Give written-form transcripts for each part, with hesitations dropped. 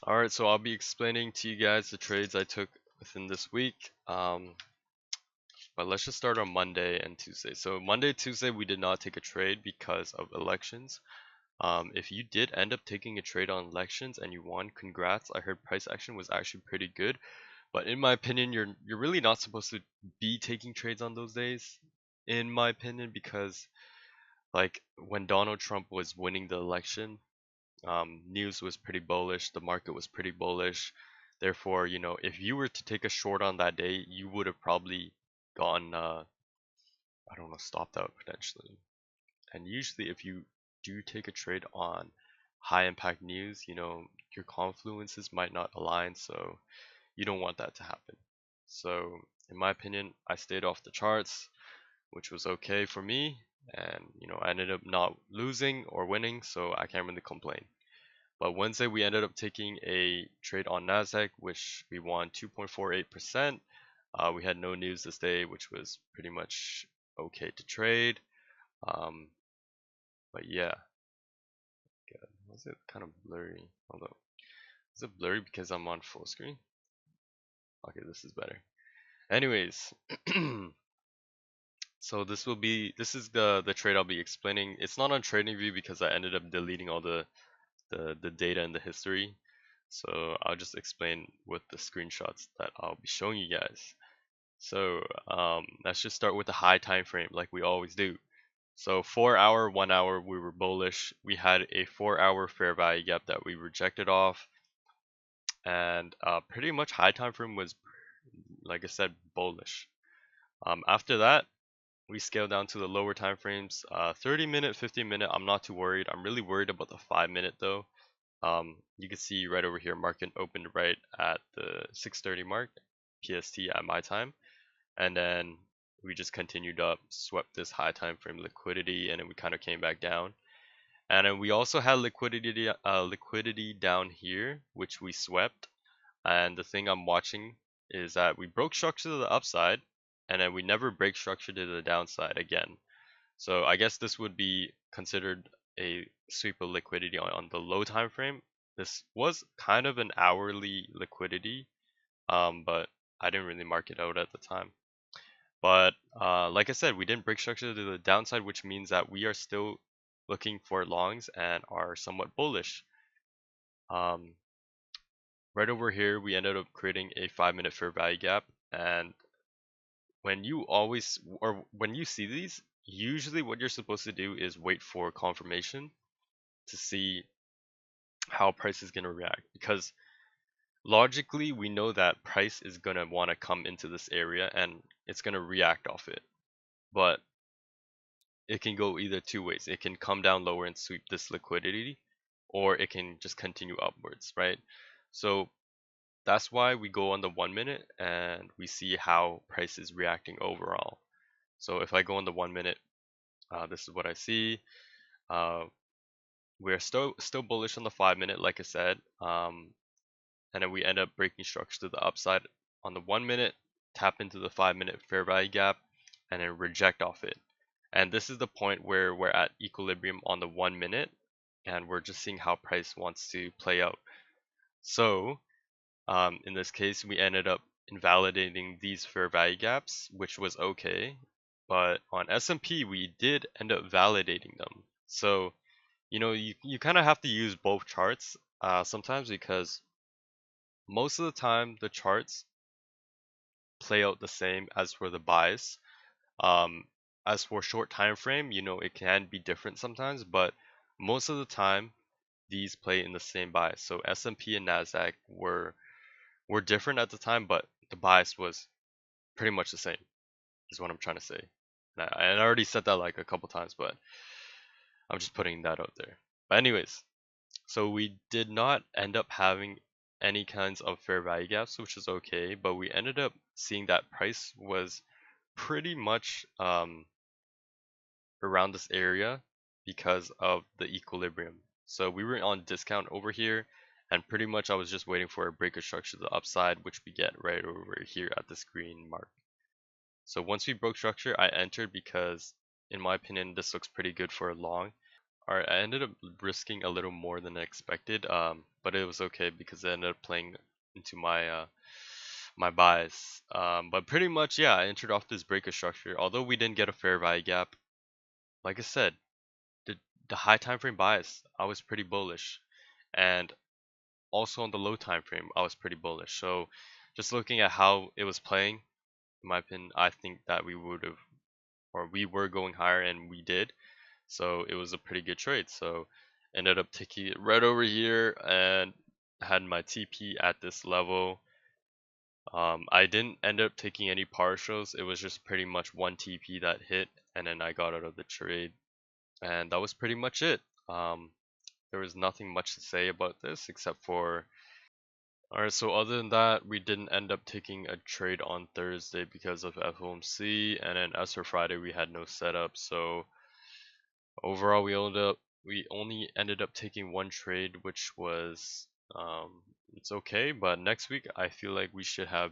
Alright, so I'll be explaining to you guys the trades I took within this week. But let's just start on Monday and Tuesday. So Monday, Tuesday, we did not take a trade because of elections. If you did end up taking a trade on elections and you won, congrats. I heard price action was actually pretty good. But in my opinion, you're really not supposed to be taking trades on those days, in my opinion, because like when Donald Trump was winning the election, news was pretty bullish, the market was pretty bullish. Therefore, if you were to take a short on that day, you would have probably gotten, I don't know, stopped out potentially. And usually, if you do take a trade on high impact news, your confluences might not align, so you don't want that to happen. So, in my opinion, I stayed off the charts, which was okay for me, and I ended up not losing or winning, so I can't really complain. But Wednesday we ended up taking a trade on Nasdaq, which we won 2.48%. We had no news this day, which was pretty much okay to trade. Um, but yeah, good. Was it kind of blurry? Hold up. Is it blurry because I'm on full screen? Okay, this is better. Anyways, so this is the trade I'll be explaining. It's not on TradingView because I ended up deleting all the data and the history. So I'll just explain with the screenshots that I'll be showing you guys. So let's just start with the high time frame like we always do. So 4 hour, 1 hour, we were bullish. We had a 4 hour fair value gap that we rejected off, and pretty much high time frame was, like I said, bullish. After that, we scaled down to the lower time frames. 30 minute, 15 minute. I'm not too worried. I'm really worried about the 5 minute though. You can see right over here, market opened right at the 6:30 mark, PST at my time, and then we just continued up, swept this high time frame liquidity, and then we kind of came back down. And then we also had liquidity down here, which we swept. And the thing I'm watching is that we broke structure to the upside, and then we never break structure to the downside again. So I guess this would be considered a sweep of liquidity on the low time frame. This was kind of an hourly liquidity, but I didn't really mark it out at the time. But like I said, we didn't break structure to the downside, which means that we are still looking for longs and are somewhat bullish. Um, right over here, we ended up creating a 5 minute fair value gap, and when you see these, usually what you're supposed to do is wait for confirmation to see how price is going to react, because logically we know that price is going to want to come into this area and it's going to react off it, but it can go either two ways. It can come down lower and sweep this liquidity, or it can just continue upwards, right? So that's why we go on the 1 minute and we see how price is reacting overall. So if I go on the 1 minute, this is what I see. uh, we're still bullish on the 5 minute, like I said, and then we end up breaking structure to the upside on the 1 minute, tap into the 5 minute fair value gap, and then reject off it. And this is the point where we're at equilibrium on the 1 minute, and we're just seeing how price wants to play out. So in this case, we ended up invalidating these fair value gaps, which was okay. But on S&P, we did end up validating them. So you kind of have to use both charts sometimes, because most of the time the charts play out the same as for the buys. Um, as for short time frame, it can be different sometimes, but most of the time these play in the same bias. So S&P and Nasdaq were different at the time, but the bias was pretty much the same. Is what I'm trying to say. And I already said that like a couple times, but I'm just putting that out there. But anyways, so we did not end up having any kinds of fair value gaps, which is okay, but we ended up seeing that price was pretty much around this area because of the equilibrium. So we were on discount over here, and pretty much I was just waiting for a breaker structure to the upside, which we get right over here at this green mark. So once we broke structure, I entered because, in my opinion, this looks pretty good for a long. Alright, I ended up risking a little more than I expected, but it was okay because I ended up playing into my bias. But pretty much, yeah, I entered off this breaker structure. Although we didn't get a fair value gap, like I said, the the high time frame bias, I was pretty bullish, and also on the low time frame, I was pretty bullish. So just looking at how it was playing, in my opinion, I think that we would have, or we were going higher, and we did. So it was a pretty good trade. So ended up taking it right over here and had my TP at this level. I didn't end up taking any partials. It was just pretty much one TP that hit, and then I got out of the trade, and that was pretty much it. There was nothing much to say about this except for. Alright, so other than that, we didn't end up taking a trade on Thursday because of FOMC, and then as for Friday, we had no setup. So overall, we only ended up taking one trade, which was it's okay. But next week, I feel like we should have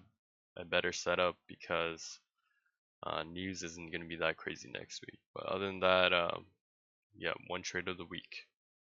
a better setup because news isn't gonna be that crazy next week. But other than that, yeah, one trade of the week.